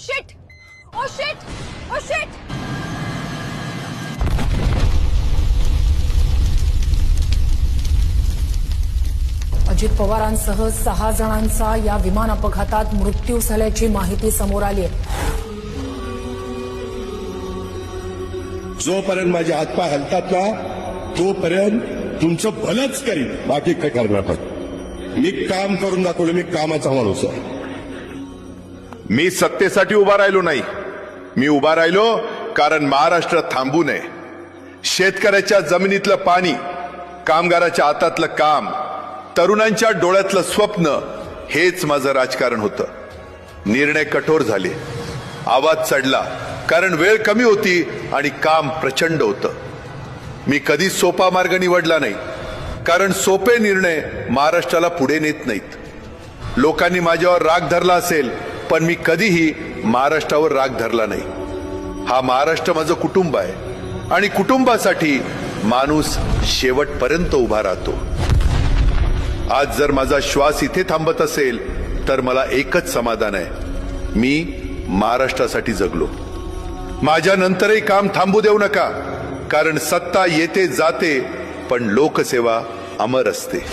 Shit oh shit oh shit Ajit पवारांसह 6 जणांचा या विमान अपघातात मृत्यू झाल्याची माहिती समोर आली आहे. जोपर्यंत माझे हातपाय हलतात ना तोपर्यंत तुमचं भलंच करीन, बाकी काय करणार नाही. मी काम करून दाखवलं, मी कामाचा माणूस आहे. मी सत्तेसाठी उभा राहिलो नाही, मी उभा राहिलो कारण महाराष्ट्र थांबू नये. शेतकऱ्याच्या जमिनीतलं पाणी, कामगाराच्या हातातलं काम, तरुणांच्या डोळ्यातलं स्वप्न, हेच माझं राजकारण होतं. निर्णय कठोर झाले, आवाज चढला, कारण वेळ कमी होती आणि काम प्रचंड होतं. मी कधी सोपा मार्ग निवडला नाही, कारण सोपे निर्णय महाराष्ट्राला पुढे नेत नाहीत. लोकांनी माझ्यावर राग धरला असेल, पण मी कधीही महाराष्ट्रावर राग धरला नाही. हा महाराष्ट्र माझं कुटुंब आहे आणि कुटुंबासाठी माणूस शेवटपर्यंत उभा राहतो. आज जर माझा श्वास इथे थांबत असेल तर मला एकच समाधान आहे, मी महाराष्ट्रासाठी जगलो. माझ्या नंतरही काम थांबू देऊ नका, कारण सत्ता येते जाते पण लोकसेवा अमर असते.